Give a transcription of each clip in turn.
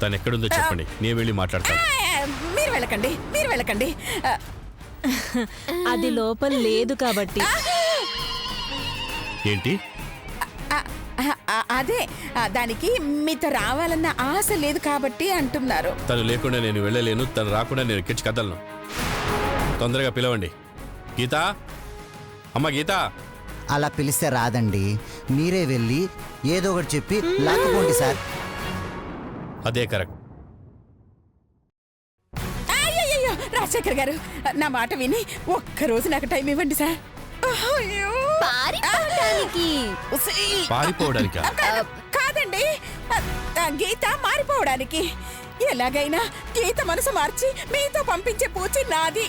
తను ఎక్కడుందో చెప్పండి, నేను వెళ్ళి మాట్లాడతాను. మీరు వెళ్ళకండి. అది లోపల లేదు కాబట్టి. ఏంటి? అదే దానికి మీతో రావాలన్న ఆశ లేదు కాబట్టి అంటున్నారు. తను లేకుండా నేను వెళ్ళలేను, తను రాకుండా నేను ఎక్కించి కదలను. తొందరగా పిలవండి. గీతా, అమ్మ గీతా. అలా పిలిస్తే రాదండి, మీరే వెళ్ళి ఏదో ఒకటి చెప్పి లాక్కుపోండి సార్. అదే కరెక్ట్. రాజశేఖర్ గారు, నా మాట విని ఒక్కరోజు నాకు టైం ఇవ్వండి సార్. పారిపోవడానికా? కాదండి, గీత మారిపోవడానికి. ఎలాగైనా గీత మనసు మార్చి మీతో పంపించే పూచి నాది.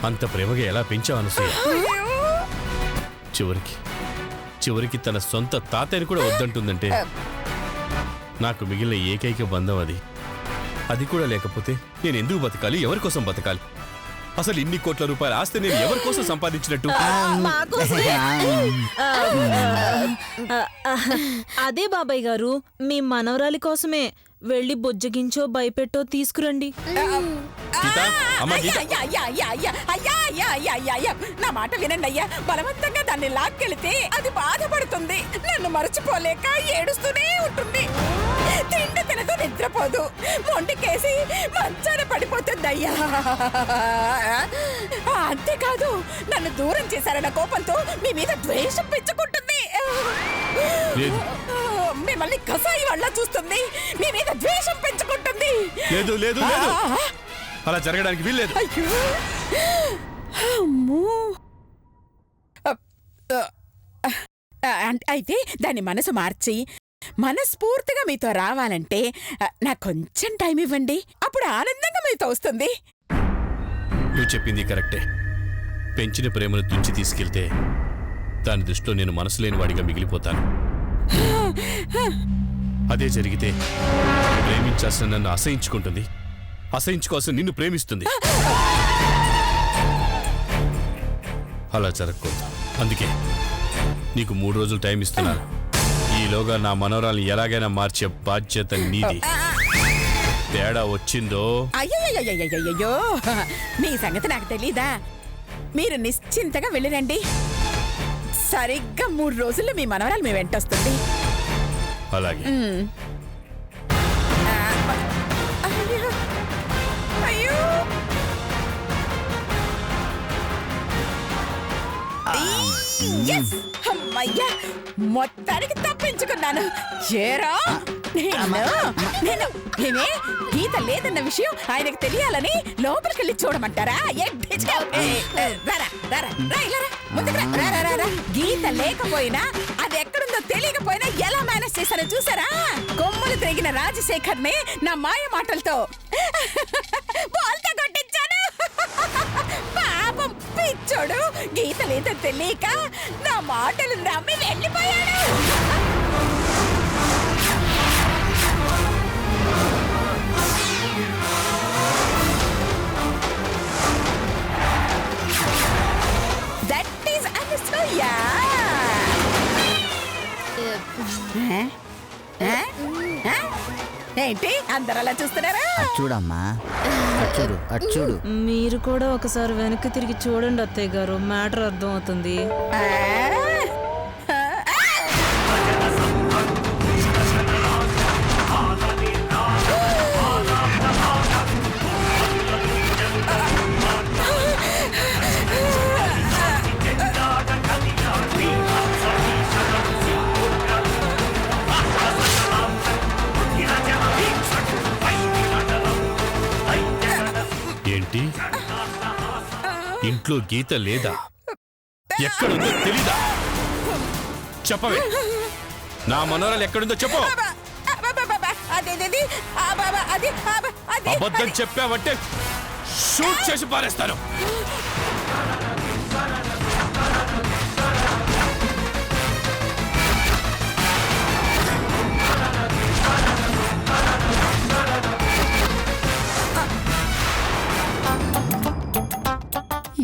అంత ప్రేమగా ఎలా పెంచావు అనసూయ? చివరికి తన సొంత తాతయ్యని కూడా వద్దంటుందంటే నాకు మిగిలిన ఏకైక బంధం అది కూడా లేకపోతే నేను ఎందుకు బతకాలి? ఎవరి కోసం బతకాలి? అసలు ఇన్ని కోట్ల రూపాయల ఆస్తి నేను ఎవరి కోసం సంపాదించినట్టు? అదే బాబాయ్ గారు, మీ మనవరాలి కోసమే. వెళ్ళి బొజ్జగించో భయపెట్టో తీసుకురండి. నా మాట వినండి అయ్యా. బలవంతంగా దాన్ని లాక్కెళితే అది బాధపడుతుంది. నన్ను మరచిపోలేక ఏడుస్తూనే ఉంటుంది. తిండి తినదు, నిద్రపోదు, మొండికేసి మంచాన పడిపోతుంది అయ్యా. అంతేకాదు, నన్ను దూరం చేశారన్న కోపంతో మీ మీద ద్వేషం పెంచుకుంటుంది. మిమ్మల్ని కసాయి వాళ్ళ చూస్తుంది, మీ మీద ద్వేషం పెంచుకుంటుంది. లేదు లేదు లేదు, అలా జరగడానికి వీల్లేదు. అయితే దాని మనసు మార్చి మనస్ఫూర్తిగా మీతో రావాలంటే నాకు కొంచెం టైం ఇవ్వండి. అప్పుడు ఆనందంగా మీతో వస్తుంది. నువ్వు చెప్పింది కరెక్టే. పెంచిన ప్రేమను తుంచి తీసుకెళ్తే దాని దృష్టిలో నేను మనసు లేని వాడిగా మిగిలిపోతాను. అదే జరిగితే ప్రేమించాల్సిన నన్ను అసహించుకుంటుంది, అసహించుకోవాల్సిన నిన్ను ప్రేమిస్తుంది. అలా జరగకూడదు. అందుకే నీకు 3 రోజులు టైం ఇస్తున్నాను. ఈలోగా నా మనవరాల్ని ఎలాగైనా మార్చే బాధ్యత నీది. తేడా వచ్చిందో అయ్యో, మీ సంగతి నాకు తెలీదా? మీరు నిశ్చింతగా వెళ్ళిరండి. సరిగ్గా 3 రోజుల్లో మీ మనవరాలు మీ వెంట వస్తుంది. అలాగే. అయ్యో, అమ్మయ్యా, మొత్తానికి తప్పించుకున్నాను. చేరా, నేనే గీత లేదన్న విషయం ఆయనకు తెలియాలని లోపలికెళ్ళి చూడమంటారా? గీత లేకపోయినా అది ఎక్కడుందో తెలియకపోయినా ఎలా మేనేజ్ చేశారో చూసారా? కొమ్ములు తిరిగిన రాజశేఖర్ ని నా మాయ మాటలతో బాల్తో కొట్టించాను. పాపం పిచ్చోడు గీత లేదో తెలియక నా మాటలు నమ్మి వెళ్ళిపోయాడు. That is Anasuya. ఏంటి అందరూ అలా చూస్తున్నారా? చూడమ్మా, చూడు. మీరు కూడా ఒకసారి వెనక్కి తిరిగి చూడండి అత్తయ్య గారు, మ్యాటర్ అర్థం అవుతుంది. ఏంటి? ఇంట్లో గీత లేదా? ఎక్కడుందో తెలీదా? చెప్పవే, నా మనోరాలు ఎక్కడుందో చెప్పు. అబద్ధం చెప్పావంటే షూట్ చేసి పారేస్తాను.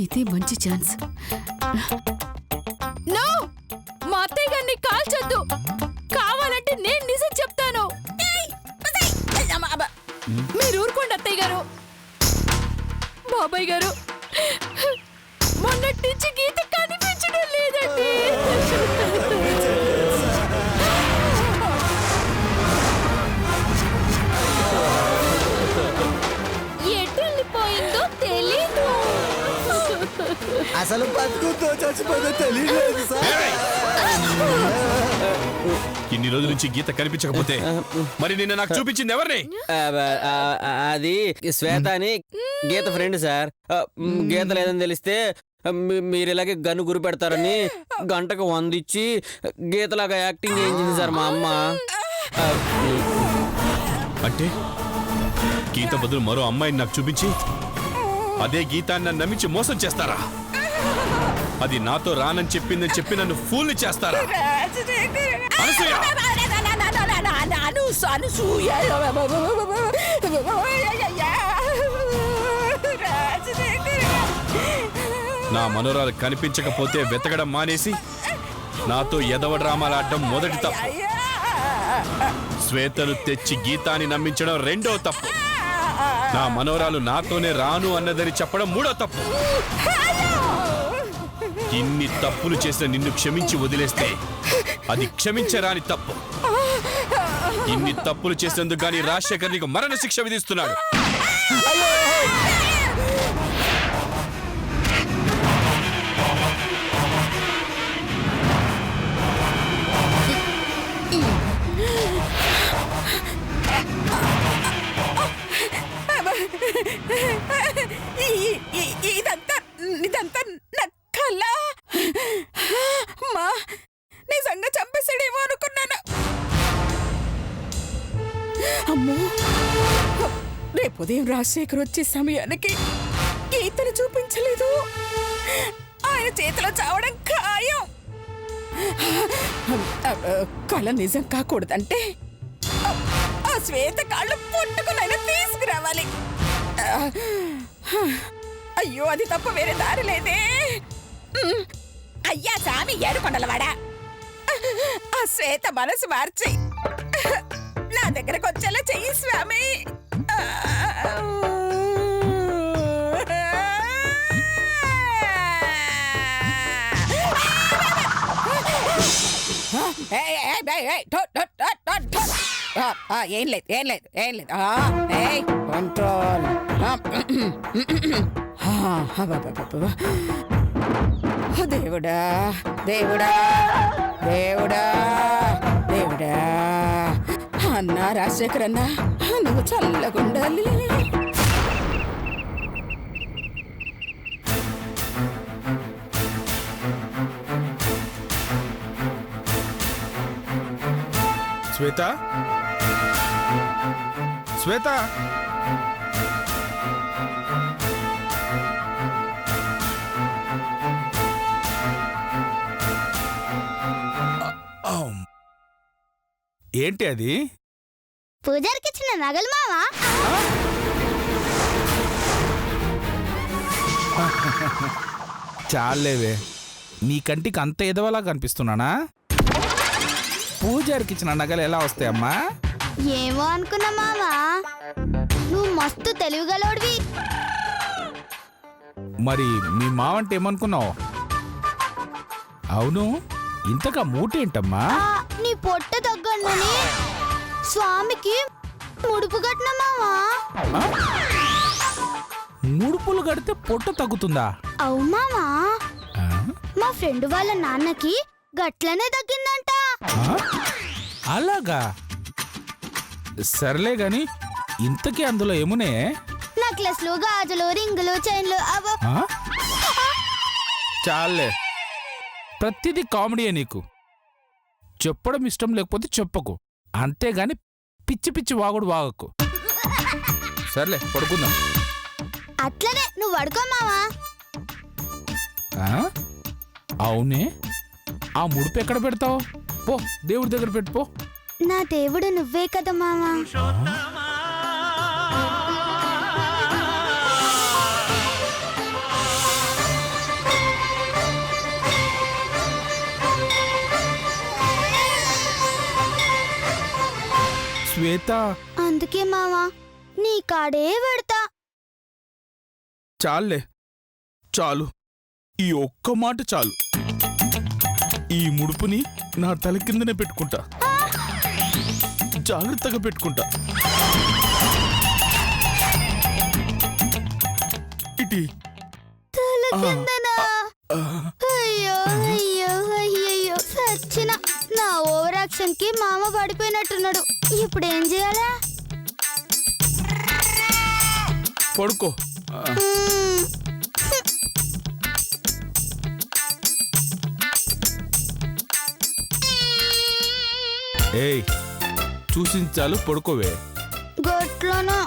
ఇది మంచి ఛాన్స్. నో, మా అత్తయ్య గారిని కాల్చొద్దు. కావాలంటే నేను నిజం చెప్తాను. బాబాయ్ గారు. మొన్నటి నుంచి గీత కనిపించడం లేదండి. ఎటు వెళ్ళిపోయిందో తెలీదు. అసలు బతుకుతో చచ్చిపోయిందో తెలియలేదు సార్. ఇన్ని రోజుల నుంచి గీత కనిపించకపోతే మరి నిన్న నాకు చూపించింది ఎవరిని? అది శ్వేత అని గీత ఫ్రెండ్ సార్. గీత లేదని తెలిస్తే మీరు ఇలాగే గన్ను గురి పెడతారని గంటకు 100 ఇచ్చి గీతలాగా యాక్టింగ్ చేయించింది సార్ మా అమ్మ. అంటే గీత బదులు మరో అమ్మాయిని నాకు చూపించి అదే గీతాన్ని నన్ను నమ్మించి మోసం చేస్తారా? అది నాతో రానని చెప్పిందని చెప్పి నన్ను ఫూల్ని చేస్తారా? అనసూయ! నా మనోరాలు కనిపించకపోతే వెతకడం మానేసి నాతో ఎదవ డ్రామాలు ఆడడం మొదటి తప్పు. శ్వేతను తెచ్చి గీతాన్ని నమ్మించడం రెండో తప్పు. నా మనోరాలు నాతోనే రాను అన్నదని చెప్పడం మూడో తప్పు. ఇన్ని తప్పులు చేసిన నిన్ను క్షమించి వదిలేస్తే అది క్షమించరాని తప్పు. ఇన్ని తప్పులు చేసినందుకు గానీ రాజశేఖర్ నీకు మరణ శిక్ష విధిస్తున్నాడు. ఇదంతా నక్కలా మా నిజంగా చంపేసాడేమో అనుకున్నాను. అమ్మో, రేపు ఉదయం రాజశేఖర్ వచ్చే సమయానికి గీతను చూపించలేదు. ఆయన చేతిలో చావడం ఖాయం. కళ నిజం కాకూడదంటే ఆ శ్వేత కాళ్ళు పుట్టుకునైనా తీసుకురావాలి. అయ్యో, అది తప్ప వేరే దారి లేదే. అయ్యా స్వామి ఏడుకొండలవాడా, ఆ శ్వేత మనసు మార్చి నా దగ్గరకు వచ్చేలా చెయ్యి స్వామి. ఏం లేదు ఏం లేదు ఏం లేదు. కంట్రోల్. దేవుడా దేవుడా దేవుడా దేవుడా, అన్నా రాజశేఖర్ అన్నా, నువ్వు చల్లగుండాలి. శ్వేత, శ్వేత, ఏంటి అది? పూజారికి ఇచ్చిన నగలు మావా. చాలేవే, నీ కంటికి అంత ఎదవలా కనిపిస్తున్నానా? పూజారికి ఇచ్చిన నగలు ఎలా వస్తాయమ్మా? ఏమో అనుకున్నా మావా, నువ్వు మస్తు తెలివిగలోడివి. మరి మీ మావంటే ఏమనుకున్నావు? అవును, ఇంతగా మూటేంటమ్మా? నీ పొట్ట దగ్గరని స్వామికి ముడుపు కట్టిన మావా. ముడుపులు కడితే పొట్ట తగ్గుతుందా? అవు మావా, మా ఫ్రెండ్ వాళ్ళ నాన్నకి గట్లనే తగ్గిందంట. అలాగా? సర్లే గాని ఇంతకీ అందులో ఏమునే? నెక్లెస్లు, గాజులు, రింగులు, చైన్లు. చాలే, ప్రతిదీ కామెడీయే నీకు. చెప్పడం ఇష్టం లేకపోతే చెప్పకు, అంతేగాని పిచ్చి పిచ్చి వాగుడు వాగకు. సర్లే, పడుకుందాం. అట్లనే నువ్వు పడుకో మావా. అవునే, ఆ ముడుపు ఎక్కడ పెడతావు? పో, దేవుడి దగ్గర పెట్టుపో. నా దేవుడు నువ్వే కదా మావా. శ్వేత, అందుకే మావా నీ కాడే పెడతా. చాలే, చాలు. ఈ ఒక్క మాట చాలు. ఈ ముడుపుని నా తల కిందనే పెట్టుకుంటా, జాగ్రత్తగా పెట్టుకుంటా. ఇటీ అయ్యో అయ్యో అయ్యయ్యో సచ్చిన. నా ఓవర్ యాక్షన్ కి మామ పడిపోయినట్టున్నాడు. ఇప్పుడు ఏం చేయాలా? పడుకో. ఏయ్, చూసించాలు, పడుకోవే. గొట్లోనూ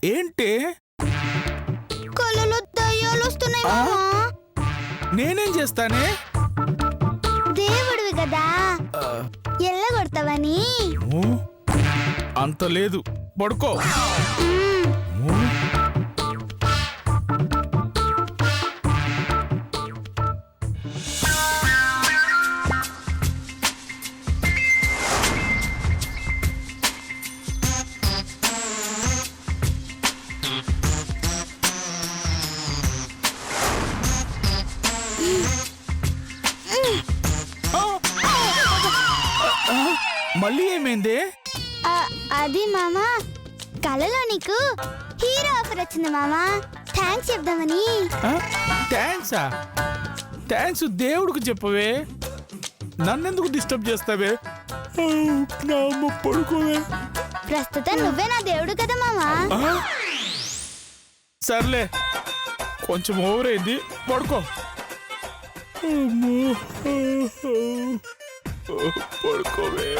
ఏంటే? కళ్ళలో దయ్యాలు వస్తున్నాయి మామా. నేనేం చేస్తానే? దేవుడివి కదా, ఎల్లగొడతావని. ఓ, అంత లేదు, పడుకో. మళ్ళీ ఏమైంది? అది మామా, కళలో నీకు హీరో ఆఫర్ వచ్చింది మామా. థ్యాంక్స్ చెప్దామని. థ్యాంక్సా? థ్యాంక్స్ దేవుడికి చెప్పవే, నన్నెందుకు డిస్టర్బ్ చేస్తావే? నా అమ్మ పడుకోవే. ప్రస్తుతం నువ్వే నా దేవుడు కదా మామా. సర్లే, కొంచెం ఓవర్ అయింది, పడుకో. పడుకోవే.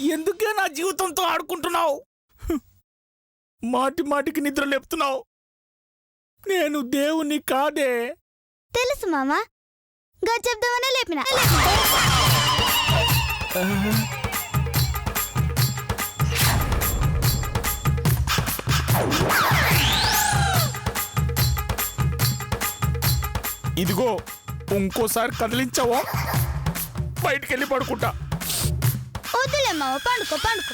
ఎందుకే నా జీవితంతో ఆడుకుంటున్నావు? మాటి మాటికి నిద్ర లేపుతున్నావు. నేను దేవుణ్ణి కాదే. తెలుసు మామా, గా చెప్దామనే లేపిన. ఇదిగో, ఇంకోసారి కదిలించావో బయటికెళ్ళి పడుకుంటా. వద్దులే మామ, పండుకో పండుకో.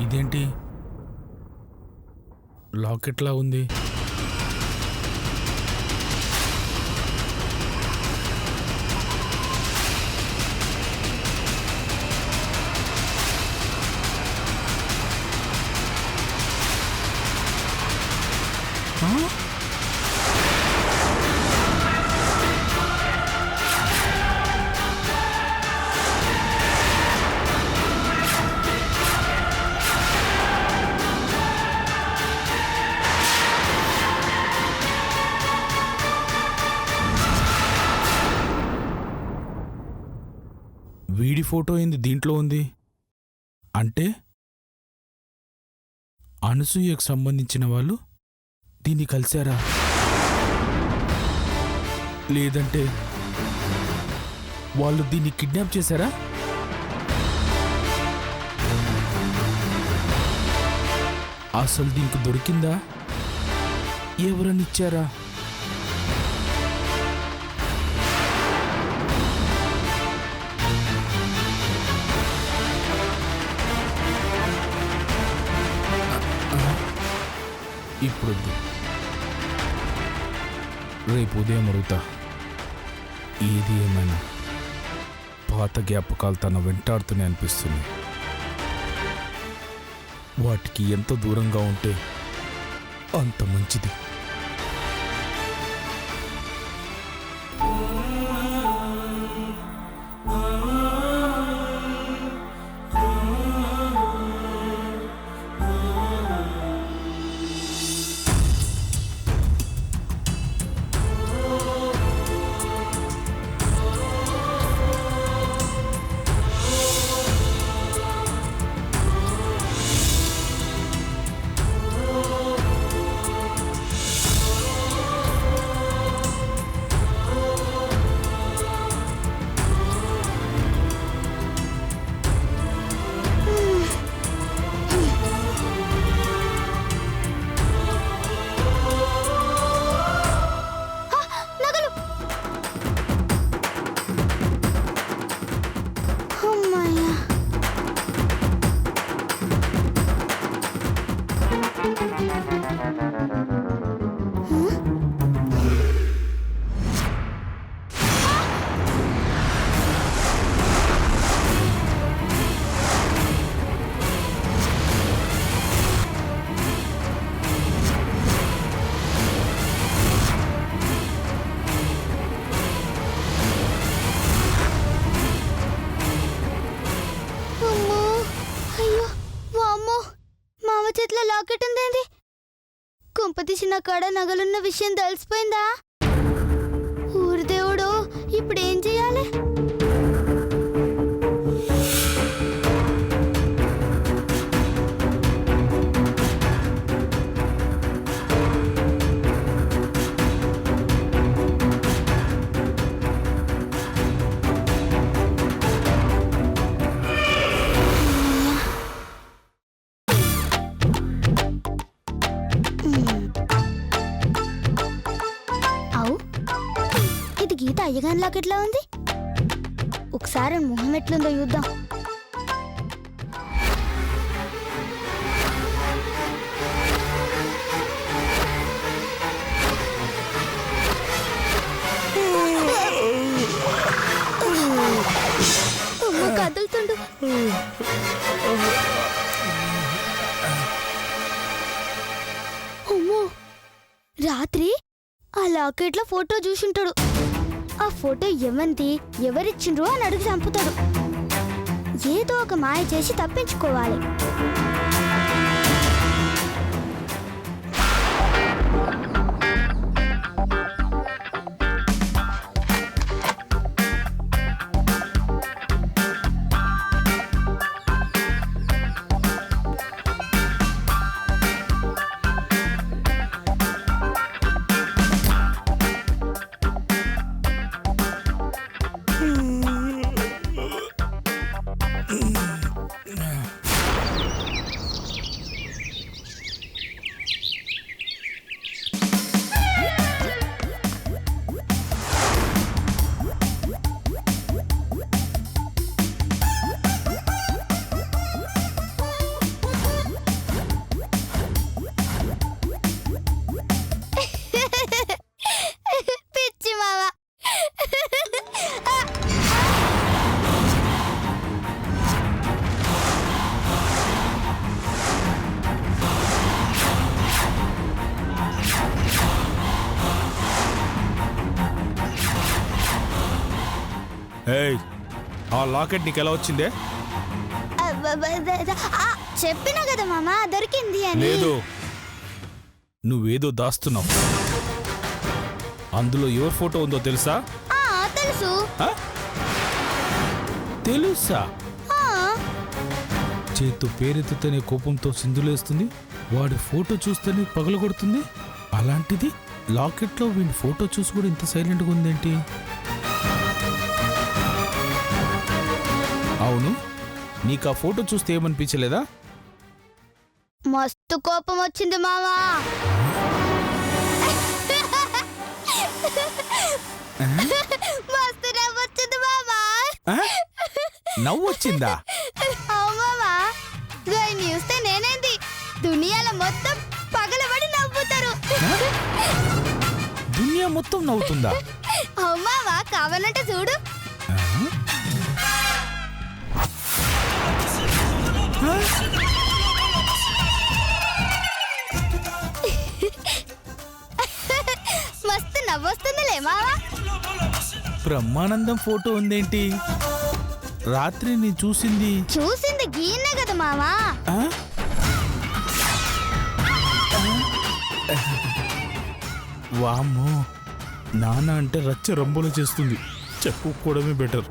ఇదేంటి లాకెట్లా ఉంది? ఫోటో ఏంది దీంట్లో ఉంది? అంటే అనసూయకు సంబంధించిన వాళ్ళు దీన్ని కలిశారా? లేదంటే వాళ్ళు దీన్ని కిడ్నాప్ చేశారా? అసలు దీనికి దొరికిందా? ఎవరని ఇచ్చారా? ఇప్పుడు రేపు ఉదయం అడుగుతా. ఏది ఏమైనా పాత జ్ఞాపకాలు తన వెంటాడుతూనే అనిపిస్తుంది. వాటికి ఎంత దూరంగా ఉంటే అంత మంచిది. చేతిలో లాకెట్ ఉందేంది? కుంపతీసి నా కాడ నగలున్న విషయం తెలిసిపోయిందా? ఊరి దేవుడు, ఇప్పుడేం చెయ్యాలి? గీత అయ్యగాని లాకెట్లా ఉంది. ఒకసారి మొహం ఎట్లుందో చూద్దాం. కదులుతుండు. అమ్మో, రాత్రి ఆ లాకెట్లో ఫోటో చూసుంటాడు. ఆ ఫోటో ఎవరిది, ఎవరిచ్చిండ్రు అని అడిగి చంపుతాడు. ఏదో ఒక మాయ చేసి తప్పించుకోవాలి. ఆ లాకెట్ నీకు ఎలా వచ్చిందే? చెప్పినా కదా మామా, దొరికింది అని. లేదు, నువ్వేదో దాస్తున్నావు. అందులో ఎవరి ఫోటో ఉందో తెలుసా? తెలుసు. తెలుసా? ఆ, చేతు పేరెత్తుతేనే కోపంతో సింధులేస్తుంది, వాడి ఫోటో చూస్తేనే పగలగొడుతుంది. అలాంటిది లాకెట్లో వీడి ఫోటో చూసి కూడా ఇంత సైలెంట్గా ఉందేంటి? అవును, నీకు ఆ ఫోటో చూస్తే ఏమనిపించలేదా? మస్తు కోపం వచ్చింది మావా. మస్తు నవ్వొచ్చింది మావా. ఆ? నవ్వొచ్చిందా? అవు మావా, దాన్ని చూస్తే నేనేంది దునియాలో మొత్తం పగలబడి నవ్వుతారు. దునియా మొత్తం నవ్వుతుందా? అవు మావా, కావాలంటే చూడు. మస్తు నవ్వొస్తుందిలే మావా. బ్రహ్మానందం ఫోటో ఉందేంటి? రాత్రి నీ చూసింది చూసింది గీనే కదా మావా. ఆ? వామ్మో, నాన్న అంటే రచ్చ రంబోలు చేస్తుంది. చెప్పుకోవడమే బెటర్.